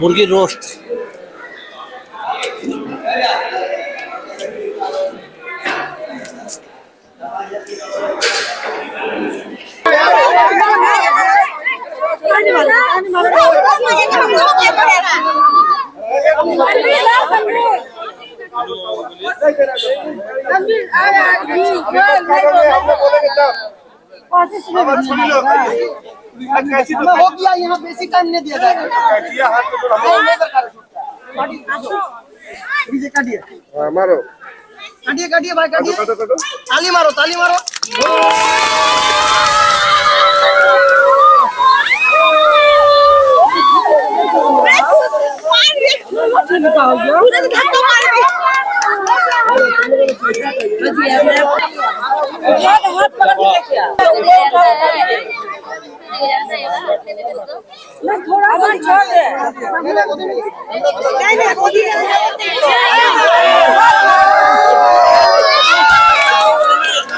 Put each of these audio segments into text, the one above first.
মুরগির রোস্ট। हो गया यहाँ बेसिक टाइम नहीं दिया जाएगा। काटिए मारो काटिए काटिए भाई काटिए, ताली मारो ताली मारो।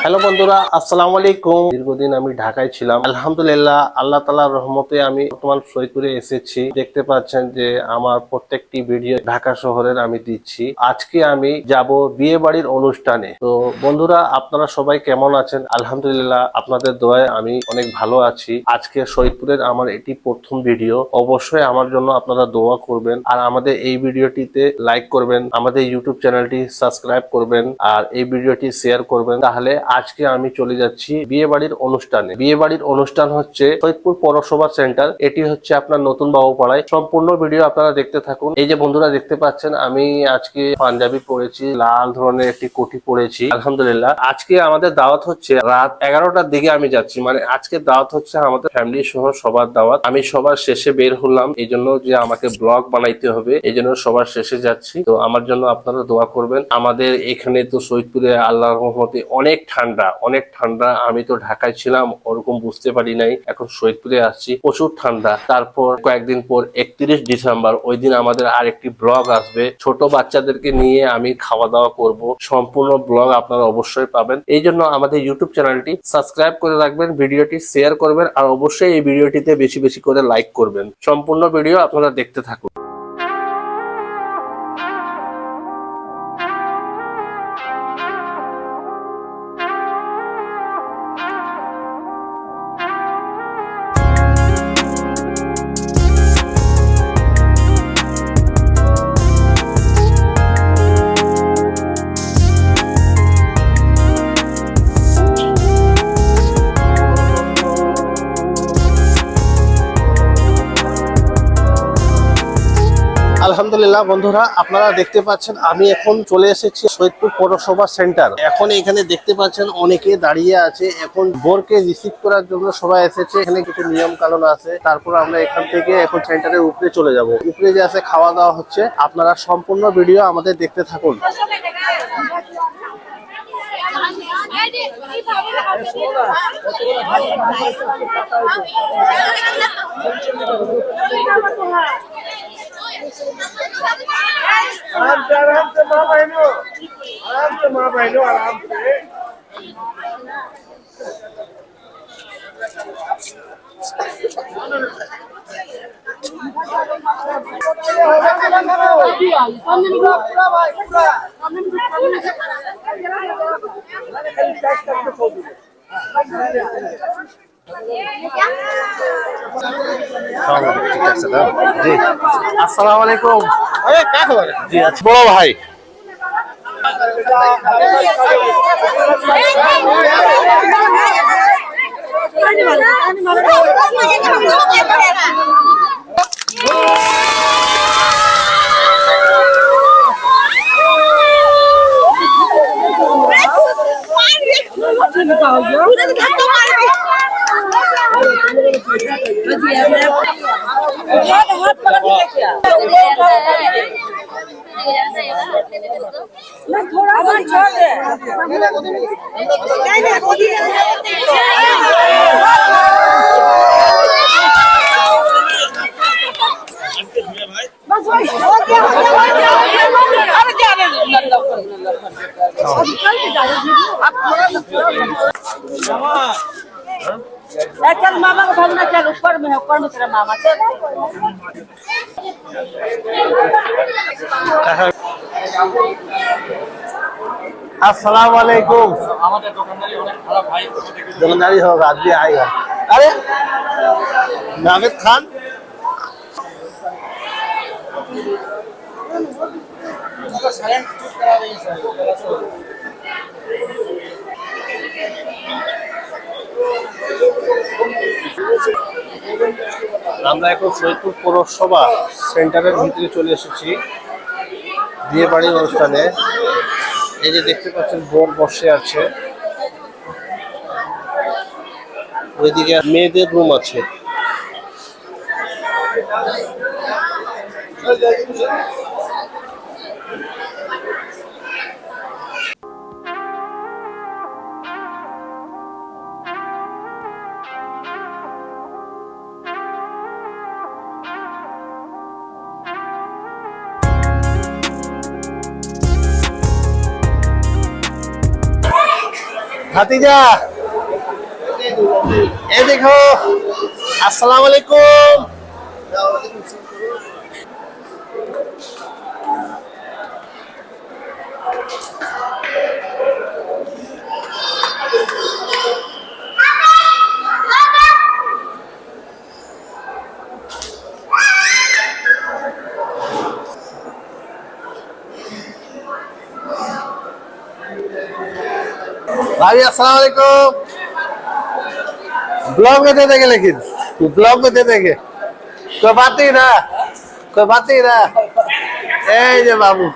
হ্যালো বন্ধুরা, আসসালামু আলাইকুম। দীর্ঘদিন আমি ঢাকায় ছিলাম, আলহামদুলিল্লাহ আল্লাহ তাআলার রহমতে আমি বর্তমান সৈয়দপুরে এসেছি। দেখতে পাচ্ছেন যে আমার প্রত্যেকটি ভিডিও ঢাকা শহরের আমি দিচ্ছি। আজকে আমি যাব বিয়ে বাড়ির অনুষ্ঠানে। তো বন্ধুরা, আপনারা সবাই কেমন আছেন? আলহামদুলিল্লাহ আপনাদের দোয়ায় আমি অনেক ভালো আছি। আজকে সৈয়দপুরের আমার এটি প্রথম ভিডিও। অবশ্যই আমার জন্য আপনারা দোয়া করবেন আর আমাদের এই ভিডিওটিতে লাইক করবেন, আমাদের ইউটিউব চ্যানেলটি সাবস্ক্রাইব করবেন আর এই ভিডিওটি শেয়ার করবেন। তাহলে আজকে আমি চলে যাচ্ছি বিয়ে বাড়ির অনুষ্ঠানে। বিয়ে বাড়ির অনুষ্ঠান হচ্ছে সৈয়দপুর পৌরসভা সেন্টার। এটি হচ্ছে আপনার নতুন বাবুপাড়ায়। সম্পূর্ণ ভিডিও আপনারা দেখতে থাকুন। এই যে বন্ধুরা দেখতে পাচ্ছেন, আমি আজকে পাঞ্জাবি পরেছি, লাল ধরনের একটি কোটি পরেছি। আলহামদুলিল্লাহ আজকে আমাদের দাওয়াত হচ্ছে রাত 11টার দিকে আমি যাচ্ছি। মানে আজকে দাওয়াত হচ্ছে আমাদের ফ্যামিলি সহ সবার দাওয়াত। আমি সবার শেষে বের হলাম, এই জন্য যে আমাকে ব্লগ বানাইতে হবে, এই জন্য সবার শেষে যাচ্ছি। তো আমার জন্য আপনারা দোয়া করবেন। আমাদের এখানে তো সৈয়দপুরে আল্লাহর রহমতে অনেক ঠান্ডা। আমি তো ঢাকায় ছিলাম, ওরকম বুঝতে পারি নাই। এখন সৈয়দপুরে আসছি, প্রচুর ঠান্ডা। তারপর কয়েকদিন পর 31 ডিসেম্বর, ওই দিন আমাদের আর একটি ব্লগ আসবে। ছোট বাচ্চাদেরকে নিয়ে আমি খাওয়া দাওয়া করব। সম্পূর্ণ ব্লগ আপনারা অবশ্যই পাবেন। এই জন্য আমাদের ইউটিউব চ্যানেলটি সাবস্ক্রাইব করে রাখবেন, ভিডিওটি শেয়ার করবেন আর অবশ্যই এই ভিডিওটিতে বেশি বেশি করে লাইক করবেন। সম্পূর্ণ ভিডিও আপনারা দেখতে থাকুন। আলহামদুলিল্লাহ বন্ধুরা, আপনারা দেখতে পাচ্ছেন আমি এখন চলে এসেছি সৈয়দপুর পৌরসভা সেন্টার। এখন এখানে দেখতে পাচ্ছেন অনেকে দাঁড়িয়ে আছে। এখন বরকে রিসিভ করার জন্য সবাই এসেছে। এখানে কিছু নিয়ম কানুন আছে। তারপর আমরা এখান থেকে এখন সেন্টারের উপরে চলে যাব। উপরে যে আছে খাওয়া দাওয়া হচ্ছে। আপনারা সম্পূর্ণ ভিডিও আমাদের দেখতে থাকুন। आराम से माँ बहनों, आराम से। জি, আসসালামু আলাইকুম। জি আচ্ছা, বড় ভাই चल मामा को भागना, चल ऊपर में तेरा मामा चल। अस्सलाम वालेकुम। दुकानदारी होगा, आज भी आएगा। अरे नाविद खान, আমরা এখন সৈয়দপুর পৌরসভা সেন্টারের ভিতরে চলে এসেছি বিয়ে বাড়ির অনুষ্ঠানে। এই যে দেখতে পাচ্ছেন বোর বসে আছে, ওইদিকে মেয়েদের রুম আছে। ভাতিজা এ দেখো, আসসালামু আলাইকুম। भाभी अस्सलाम वालेकुम। ब्लॉग में दे देंगे, लेकिन ब्लॉग में दे देंगे, कोई बात नहीं ना, कोई बात नहीं ना। এই যে বাবু,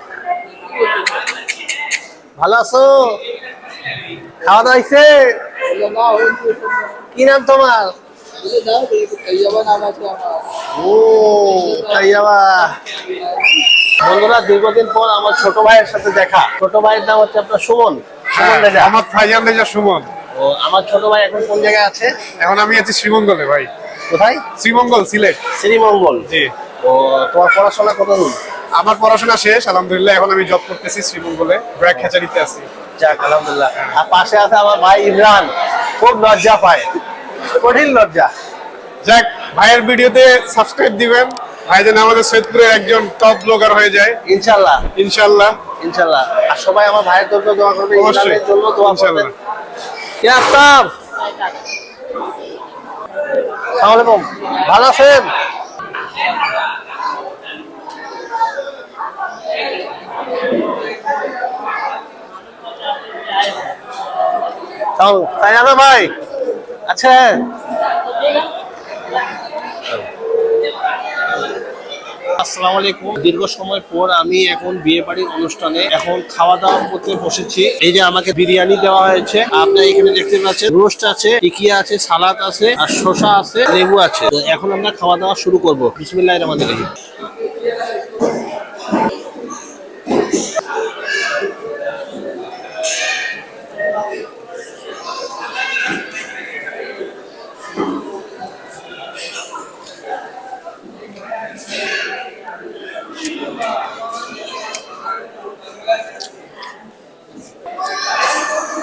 ভালো আছো? খাওয়া দাওয়া হয়েছে? কি নাম তোমার? ও তাইয়াবা। বন্ধুরা, দীর্ঘদিন পর আমার ছোট ভাইয়ের সাথে দেখা। ছোট ভাইয়ের নাম হচ্ছে আপনার সুমন। সুমন রেজা। আমার ফাইজান রেজা সুমন। ও, আমার ছোট ভাই এখন কোন জায়গায় আছে? এখন আমি আছি শ্রীমঙ্গলে ভাই। কোথায়? শ্রীমঙ্গল, সিলেট। শ্রীমঙ্গল। জি। ও, তোমার পড়াশোনা কতদূর? আমার পড়াশোনা শেষ আলহামদুলিল্লাহ। এখন আমি জব করতেছি শ্রীমঙ্গলে, ব্র্যাক খেচারিতে আছি। যাক আলহামদুলিল্লাহ। আর পাশে আছে আমার ভাই ইমরান, খুব লজ্জা পায়, কঠিন লজ্জা। যাক, ভাইয়ের ভিডিওতে সাবস্ক্রাইব দিবেন, ভাই যেন আমাদের সৈয়দপুরের একজন টপ ব্লগার হয়ে যায় ইনশাআল্লাহ, ইনশাআল্লাহ। ইনশাআল্লাহ। আর সবাই আমার ভাইয়ের জন্য দোয়া করবে, অবশ্যই। ইমরানের জন্য দোয়া করবে। ইনশাআল্লাহ। কি আফতাব, আসসালামু আলাইকুম, ভালো আছেন? তাই না ভাই? আচ্ছা, আসসালামু আলাইকুম। দীর্ঘ সময় পর আমি এখন বিয়ে বাড়ির অনুষ্ঠানে এখন খাওয়া দাওয়া করতে বসেছি। এই যে আমাকে বিরিয়ানি দেওয়া হয়েছে, আপনারা এখানে দেখতে পাচ্ছেন। রোস্ট আছে, টিকিয়া আছে, সালাদ আছে, আর শসা আছে, লেবু আছে। তো এখন আমরা খাওয়া দাওয়া শুরু করব। বিসমিল্লাহির রহমানির রহিম।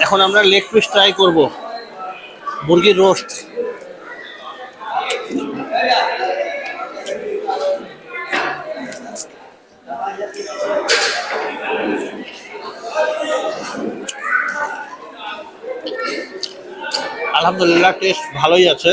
এখন আমরা লেগ পিস ট্রাই করব, মুরগির রোস্ট। আলহামদুলিল্লাহ, টেস্ট ভালোই আছে।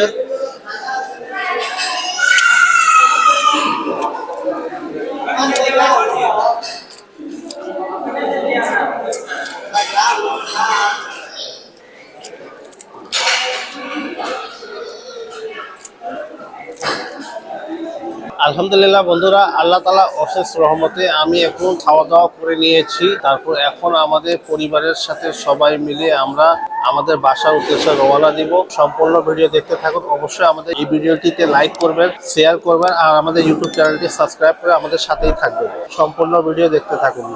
আলহামদুলিল্লাহ বন্ধুরা, আল্লাহ তাআলা অশেষ রহমতে আমি এখন খাওয়া দাওয়া করে নিয়েছি। তারপর এখন আমাদের পরিবারের সাথে সবাই মিলে আমরা আমাদের বাসার উদ্দেশ্যে রওনা দিব। সম্পূর্ণ ভিডিও দেখতে থাকুন। অবশ্যই আমাদের এই ভিডিওটিতে লাইক করবেন, শেয়ার করবেন, আর আমাদের ইউটিউব চ্যানেলটি সাবস্ক্রাইব করে আমাদের সাথেই থাকবেন। সম্পূর্ণ ভিডিও দেখতে থাকুন।